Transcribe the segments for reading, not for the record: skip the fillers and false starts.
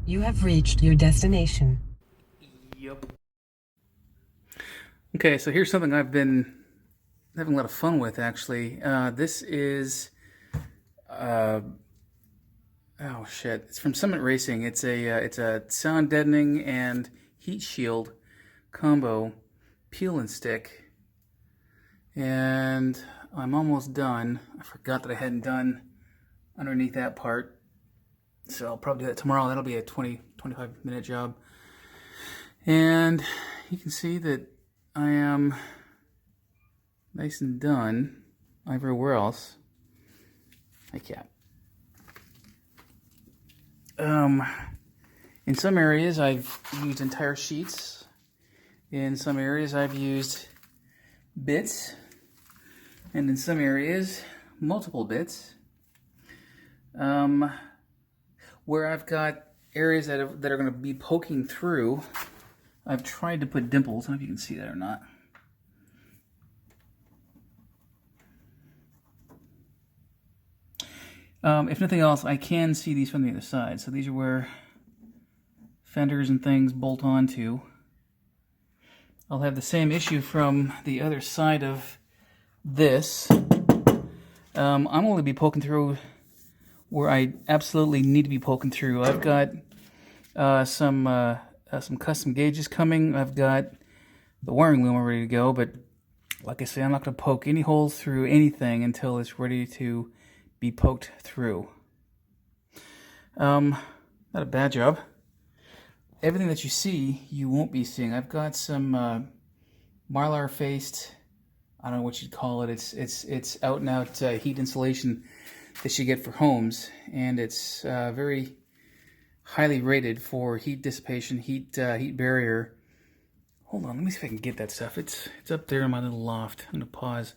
You have reached your destination. Yep. Okay, so here's something I've been having a lot of fun with, actually. This is, oh shit, it's from Summit Racing. It's a sound deadening and heat shield combo peel and stick. And I'm almost done. I forgot that I hadn't done underneath that part. So I'll probably do that tomorrow. That'll be a 25 minute job. And you can see that I am nice and done everywhere else. Hi, cat. In some areas I've used entire sheets. In some areas I've used bits. And in some areas, multiple bits. Where I've got areas that are going to be poking through, I've tried to put dimples. I don't know if you can see that or not. If nothing else, I can see these from the other side. So these are where fenders and things bolt onto. I'll have the same issue from the other side of this. I'm only be poking through where I absolutely need to be poking through. I've got some custom gauges coming. I've got the wiring loom ready to go, but like I say, I'm not going to poke any holes through anything until it's ready to be poked through. Not a bad job. Everything that you see, you won't be seeing. I've got some mylar faced, I don't know what you'd call it. It's out and out heat insulation that you get for homes, and it's very highly rated for heat dissipation, heat barrier. Hold on, let me see if I can get that stuff. It's up there in my little loft. I'm gonna pause.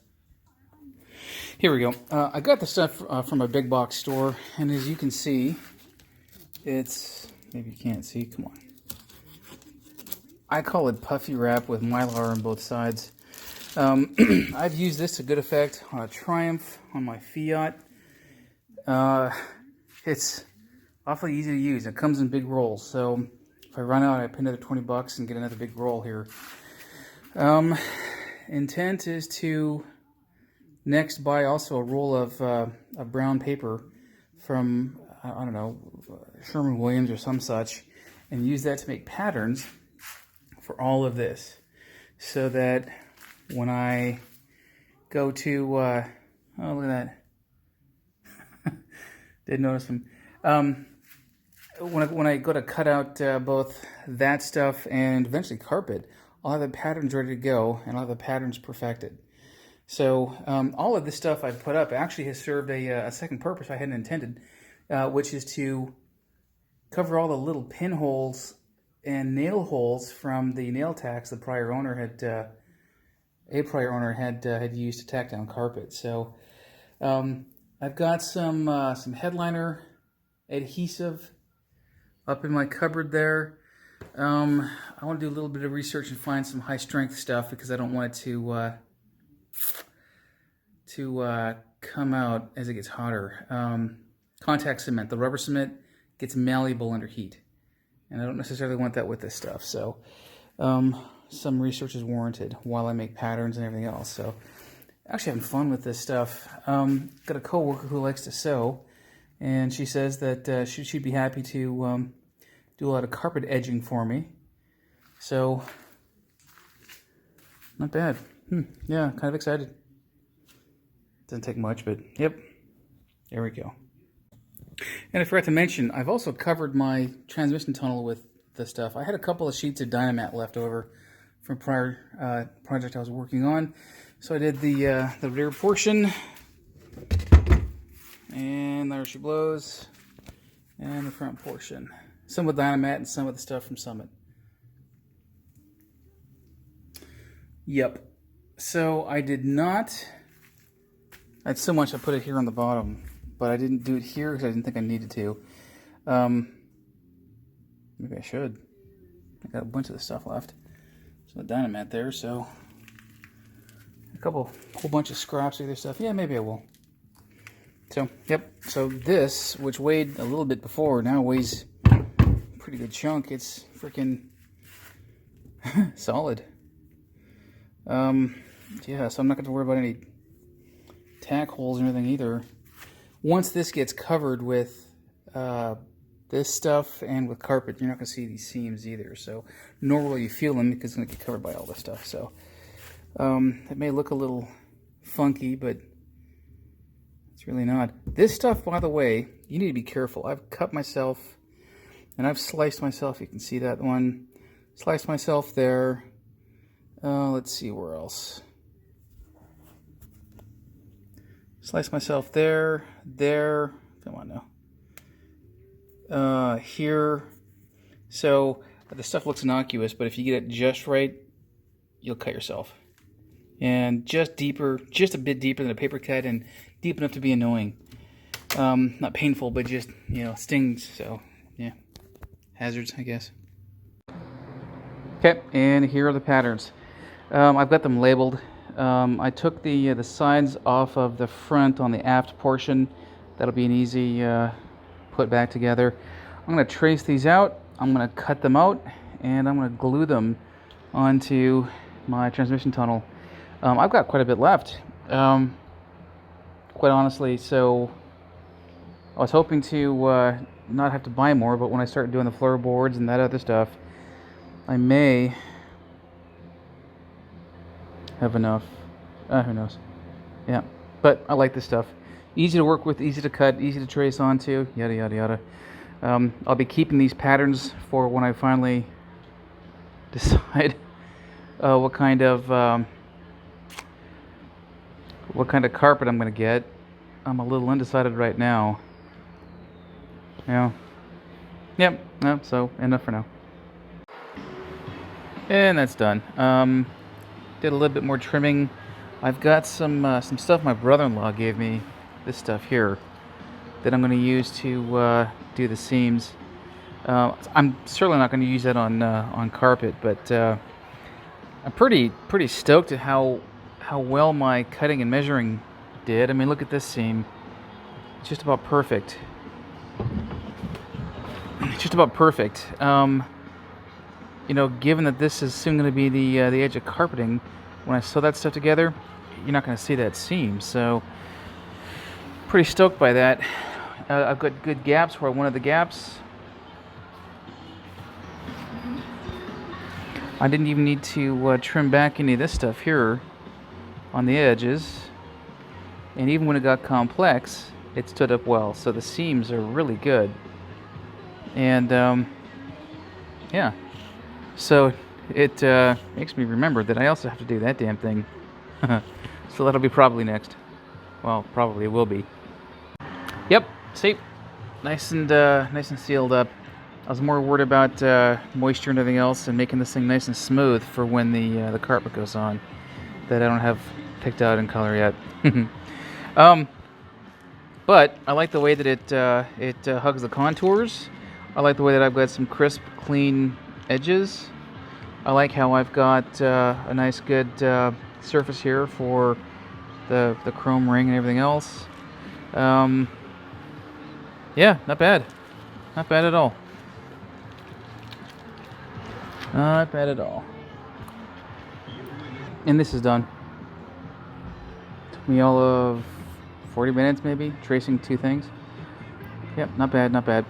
Here we go. I got the stuff from a big box store, and as you can see, it's, maybe you can't see, come on. I call it puffy wrap with mylar on both sides. I've used this to good effect on a Triumph, on my Fiat. It's awfully easy to use. It comes in big rolls, so if I run out, I pay another 20 bucks and get another big roll here. Intent is to next buy also a roll of brown paper from, I don't know, Sherwin-Williams or some such, and use that to make patterns for all of this, so that when I go to, oh, look at that. Did notice them. When I go to cut out both that stuff and eventually carpet, I'll have the patterns ready to go, and I'll have the patterns perfected. So all of this stuff I've put up actually has served a second purpose I hadn't intended, which is to cover all the little pinholes and nail holes from the nail tacks the prior owner had used to tack down carpet. So I've got some headliner adhesive up in my cupboard there. I want to do a little bit of research and find some high strength stuff because I don't want it to come out as it gets hotter. Contact cement, the rubber cement, gets malleable under heat, and I don't necessarily want that with this stuff. So some research is warranted while I make patterns and everything else. So actually having fun with this stuff. Got a coworker who likes to sew, and she says that she'd be happy to do a lot of carpet edging for me. So not bad. Yeah, kind of excited. Doesn't take much, but yep, there we go. And I forgot to mention, I've also covered my transmission tunnel with the stuff. I had a couple of sheets of Dynamat left over from prior project I was working on. So I did the rear portion, and there she blows, and the front portion. Some with Dynamat and some with the stuff from Summit. Yep. So I did not, I had so much I put it here on the bottom, but I didn't do it here because I didn't think I needed to. Maybe I should. I got a bunch of the stuff left. So the Dynamat there, so a whole bunch of scraps of other stuff. Yeah, maybe I will. So, yep. So this, which weighed a little bit before, now weighs pretty pretty good chunk. It's freaking solid. Yeah, so I'm not going to worry about any tack holes or anything either. Once this gets covered with this stuff and with carpet, you're not going to see these seams either. So nor will you feel them because it's going to get covered by all this stuff. So it may look a little funky, but it's really not. This stuff, by the way, you need to be careful. I've cut myself and I've sliced myself. You can see that one. Sliced myself there. Let's see where else. Slice myself there, there. Come on now. Here. So the stuff looks innocuous, but if you get it just right, you'll cut yourself. And just deeper, just a bit deeper than a paper cut, and deep enough to be annoying. Not painful, but just, you know, stings. So yeah, hazards, I guess. Okay, and here are the patterns. I've got them labeled. I took the sides off of the front on the aft portion. That'll be an easy put back together. I'm going to trace these out. I'm going to cut them out, and I'm going to glue them onto my transmission tunnel. I've got quite a bit left, quite honestly. So I was hoping to not have to buy more, but when I start doing the floorboards and that other stuff, I may have enough. Who knows? Yeah, but I like this stuff. Easy to work with, easy to cut, easy to trace onto, yada yada yada. I'll be keeping these patterns for when I finally decide what kind of carpet I'm going to get. I'm a little undecided right now. Yeah. Yep. No, so enough for now. And that's done. Did a little bit more trimming. I've got some stuff my brother-in-law gave me. This stuff here that I'm going to use to do the seams. I'm certainly not going to use that on carpet, but I'm pretty stoked at how well my cutting and measuring did. I mean, look at this seam. It's just about perfect. It's just about perfect. You know, given that this is soon going to be the edge of carpeting, when I sew that stuff together, you're not going to see that seam. So, pretty stoked by that. I've got good gaps where I wanted the gaps. I didn't even need to trim back any of this stuff here on the edges. And even when it got complex, it stood up well. So the seams are really good. And, yeah. So it makes me remember that I also have to do that damn thing. So that'll be probably next. Well, probably it will be. Yep. See, nice and sealed up. I was more worried about moisture and everything else, and making this thing nice and smooth for when the carpet goes on. That I don't have picked out in color yet. But I like the way that it hugs the contours. I like the way that I've got some crisp, clean edges. I like how I've got a nice, good surface here for the chrome ring and everything else. Yeah, not bad. Not bad at all. Not bad at all. And this is done. Took me all of 40 minutes maybe, tracing two things. Yep, not bad, not bad.